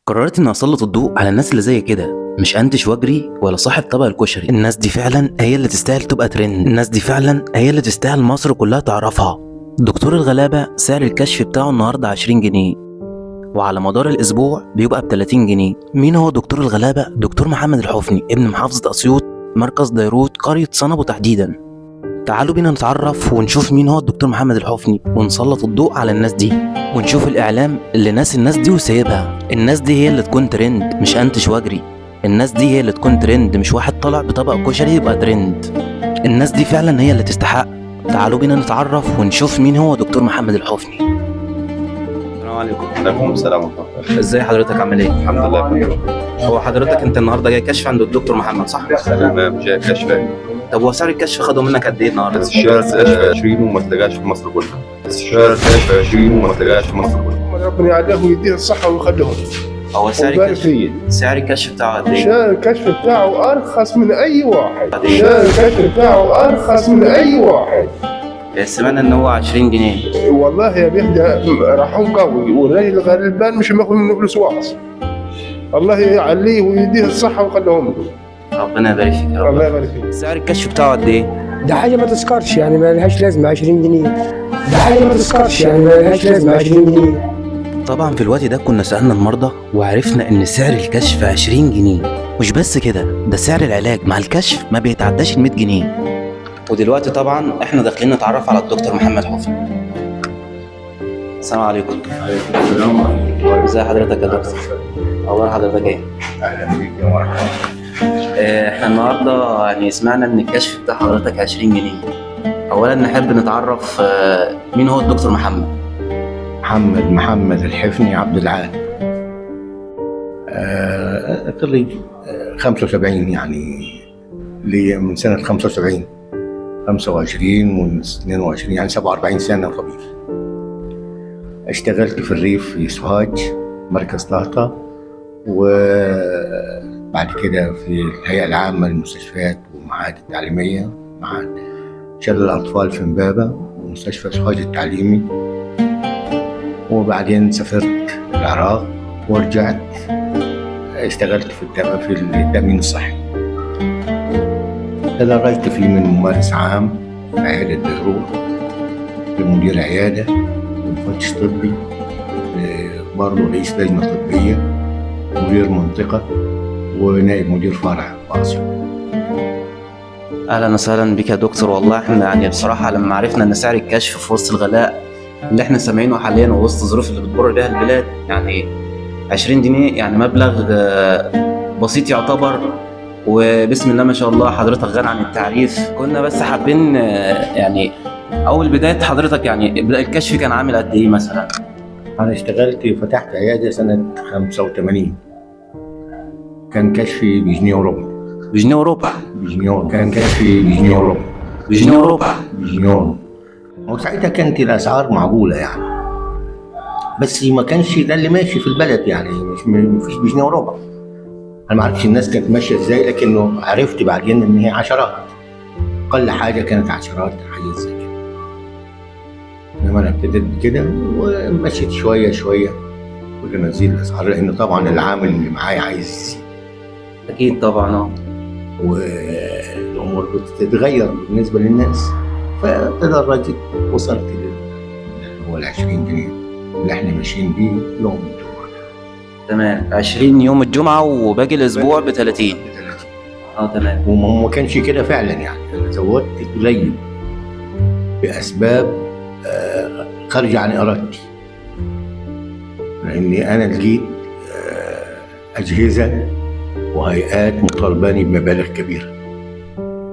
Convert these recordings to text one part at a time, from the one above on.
قررت اني اسلط الضوء على الناس اللي زي كده، مش انتش واجري ولا صاحب طبق الكشري. الناس دي فعلا هي اللي تستاهل تبقى ترند، الناس دي فعلا هي اللي تستاهل مصر كلها تعرفها. دكتور الغلابة سعر الكشف بتاعه النهارده 20 جنيه، وعلى مدار الاسبوع بيبقى ب 30 جنيه. مين هو دكتور الغلابة؟ دكتور محمد الحفني، ابن محافظة اسيوط، مركز ديروت، قرية صنبو تحديدا. تعالوا بينا نتعرف ونشوف مين هو الدكتور محمد الحفني، ونسلط الضوء على الناس دي، ونشوف الإعلام اللي ناس الناس دي وسايبها. الناس دي هي اللي تكون ترند، مش أنتش واجري. الناس دي هي اللي تكون ترند، مش واحد طلع بطبق كشري يبقى ترند. الناس دي فعلا هي اللي تستحق. تعالوا بينا نتعرف ونشوف مين هو دكتور محمد الحفني. السلام عليكم. عليكم السلام ورحمة الله. ازاي حضرتك، عامل ايه؟ الحمد لله بخير. هو حضرتك انت النهارده جاي كشف عند الدكتور محمد، صح؟ تمام، جاي كشف. طب هو سعر الكشف خدوا منك قد ايه النهارده؟ استشارة كشف 20 وما تلاقاش في مصر كلها. استشارة كشف 20 وما تلاقاش في مصر كلها. ربنا يعليه ويديه الصحة ويخليهم. هو سعر ويبارك الكشف فيه. سعر الكشف بتاعه قد ايه؟ شهر الكشف بتاعه أرخص من أي واحد. بعدين؟ شهر الكشف بتاعه أرخص من أي واحد. سمعنا ان هو 20 جنيه. والله يا بيحدى رحم قوي، والراجل الغلبان مش بياخد منه فلوس واصل. الله يعليه ويديه الصحة ويخليهم له. ربنا يبارك فيك يا رب. الله يبارك فيك. سعر الكشف بتاعه قد ايه؟ ده حاجة ما تذكرش، يعني ما لهاش لازمة 20 جنيه. ده حاجة ما تذكرش، يعني ما لهاش لازمة 20 جنيه. طبعا في الوقت ده كنا سألنا المرضى وعرفنا ان سعر الكشف 20 جنيه. مش بس كده، ده سعر العلاج مع الكشف ما بيتعداش ال 100 جنيه. ودلوقتي طبعا احنا داخلين نتعرف على الدكتور محمد حفني. السلام عليكم. عليكم السلام ورحمة الله. ازي حضرتك يا دكتور؟ اخبار حضرتك ايه؟ أهلا بك يا مرحبا. احنا النهارده يعني سمعنا ان الكشف بتاع حضرتك 20 جنيه. اولا نحب نتعرف مين هو الدكتور محمد؟ محمد الحفني عبد العال. خريج 75 يعني، لي من سنة 75 25 و 22 يعني 47 سنة طبيب. اشتغلت في الريف في سوهاج مركز طهطا، وبعد كده في الهيئة العامة للمستشفيات والمعاهد التعليمية، معهد شلل الأطفال في امبابة ومستشفى سوهاج التعليمي. وبعدين سافرت العراق ورجعت اشتغلت في التأمين الصحي. تدرجت فيه من ممارس عام في عيادة ديروت، لمدير عيادة، ومفتش طبي، برضه رئيس لجنة طبية، مدير منطقة، ونائب مدير فرع في أسيوط. اهلا وسهلا بك يا دكتور. والله احنا يعني بصراحه لما عرفنا ان سعر الكشف في وسط الغلاء اللي احنا سامعينه حاليا ووسط الظروف اللي بتمر بها البلاد، يعني 20 جنيه يعني مبلغ بسيط يعتبر، وبسم الله ما شاء الله حضرتك غني عن التعريف. كنا بس حابين يعني اول بدايه حضرتك، يعني الكشف كان عامل قد ايه مثلا؟ أنا اشتغلت وفتحت عيادة سنة 85. كان كشفي بجنيه وربع. بجنيه وربع؟ بجنيه وربع. كان كشفي بجنيه وربع. بجنيه وربع؟ بجنيه وربع. وساعتها كانت الأسعار معقولة يعني، بس ما كانش ده اللي ماشي في البلد يعني، مفيش بجنيه وربع. أنا ما عرفتش الناس كانت ماشية إزاي، لكنه عرفت بعدين إن هي عشرات، أقل حاجة كانت عشرات، حاجة زي كده. لما أنا ابتديت بكده ومشيت شوية شوية، كل ما تزيد الأسعار، لأن طبعا العامل اللي معايا عايز يزيد، اكيد طبعا. والأمور بتتغير بالنسبة للناس. فتدرجت وصلت اللي هو 20 جنيه اللي احنا ماشيين بيه يوم الجمعة. تمام، 20 يوم الجمعه وباقي الاسبوع ب 30. تمام. وما كانش كده فعلا يعني، انا زودت قليل باسباب خارجه عن ارادتي، لاني انا لقيت اجهزه وهيئات مطالباني بمبالغ كبيره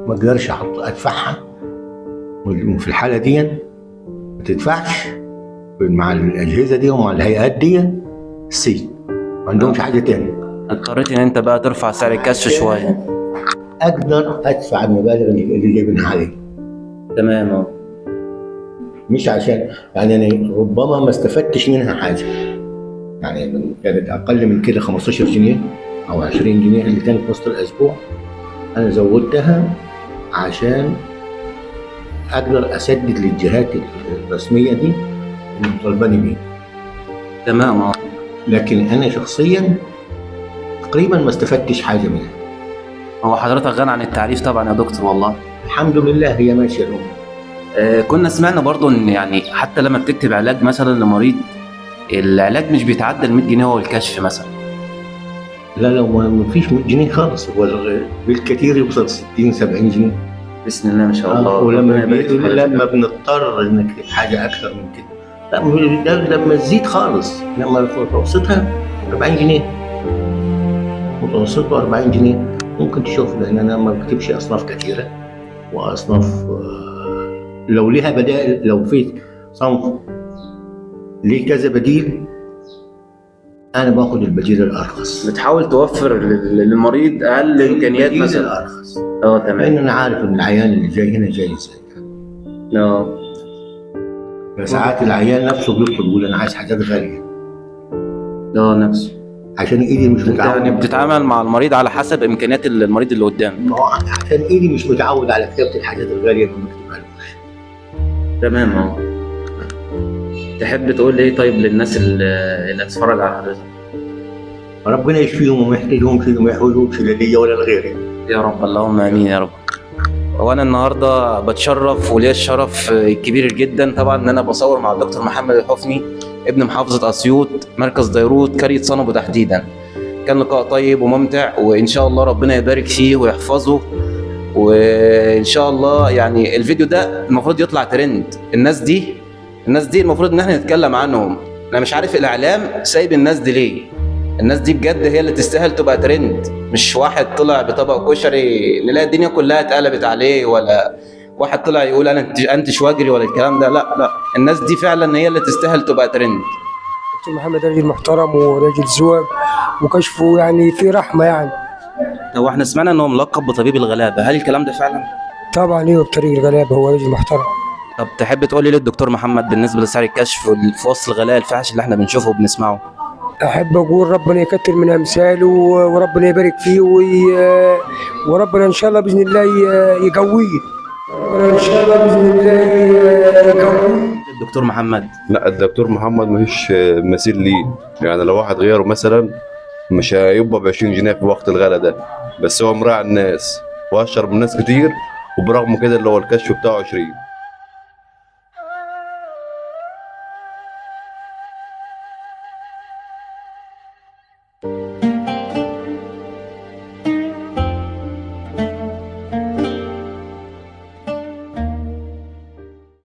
ما اقدرش ادفعها، وفي الحاله دي ما تدفعش مع الاجهزه دي ومع الهيئات دي السجن، ما عندهمش حاجه تاني. اضطريت ان انت بقى ترفع سعر الكشف شويه. اقدر ادفع المبالغ اللي جايبينها علي. تمام. مش عشان يعني انا ربما ما استفدتش منها حاجه، يعني كانت اقل من كده 15 جنيه او 20 جنيه اللي كانت وسط الاسبوع، انا زودتها عشان اقدر اسدد للجهات الرسميه دي اللي طالباني بيه. تمام. لكن انا شخصيا تقريبا ما استفدتش حاجه منها. هو حضرتك غني عن التعريف طبعا يا دكتور والله. الحمد لله هي ماشيه الامور. كنا سمعنا برضو ان يعني حتى لما بتكتب علاج مثلا لمريض، العلاج مش بيتعدى ال 100 جنيه هو الكشف مثلا. لا لو ما فيش 100 جنيه خالص، هو بالكثير يوصل 60 70 جنيه. بسم الله ما شاء الله. ولما ربنا يبارك في حضرتك. لما بنضطر نكتب حاجه اكثر من كده، لا ده لما تزيد خالص، لما متوسطها 40 جنيه، متوسطه 40 جنيه ممكن تشوف، لان انا ما بكتبش اصناف كثيره واصناف لو لها بدائل، لو في صنف ليه كذا بديل انا باخد البديل الارخص. بتحاول توفر للمريض اقل امكانيات البديل مثلا. الارخص، تمام. لان انا عارف ان العيان اللي جاي هنا جاي ازاي. فساعات العيان نفسه بيطلب يقول انا عايز حاجات غاليه نفسه عشان ايدي مش متعود. يعني بتتعامل مع المريض على حسب امكانيات المريض اللي قدامك. ما هو عشان ايدي مش متعود على كتابه الحاجات الغاليه اللي بكتبها له. تمام اهو. تحب تقول ايه طيب للناس اللي هتتفرج على حضرتك؟ ربنا يشفيهم وما يحتاجهمش وما يحوجهمش لا ليا ولا لغيري. يا رب اللهم امين يا رب. وانا النهارده بتشرف وليا الشرف الكبير جدا طبعا ان انا بصور مع الدكتور محمد الحفني ابن محافظه اسيوط مركز ديروت قريه صنبو تحديدا. كان لقاء طيب وممتع، وان شاء الله ربنا يبارك فيه ويحفظه، وان شاء الله يعني الفيديو ده المفروض يطلع ترند. الناس دي المفروض ان احنا نتكلم عنهم. انا مش عارف الاعلام سايب الناس دي ليه. الناس دي بجد هي اللي تستاهل تبقى ترند، مش واحد طلع بطبق كشري نلاقي الدنيا كلها اتقلبت عليه، ولا واحد طلع يقول انا انتش واجري ولا الكلام ده. لا، الناس دي فعلا هي اللي تستاهل تبقى ترند. دكتور محمد راجل محترم وراجل ذوق وكشفه يعني في رحمه يعني. هو احنا سمعنا انه ملقب بطبيب الغلابه، هل الكلام ده فعلا؟ طبعا ايوه بطريق الغلابه، هو راجل محترم. طب تحب تقول لي للدكتور محمد بالنسبه لسعر الكشف في وسط الغلاء الفاحش اللي احنا بنشوفه وبنسمعه؟ احب اقول ربنا يكتر من امثاله وربنا يبارك فيه وربنا ان شاء الله باذن الله يقويه. ربنا ان شاء الله باذن الله يقويه. الدكتور محمد لا الدكتور محمد مفيش مثيل ليه، يعني لو واحد غيره مثلا مش هيبقى ب 20 جنيه في وقت الغلا ده، بس هو مراعي الناس واشهر من ناس كتير، وبرغم كده اللي هو الكشف بتاعه 20.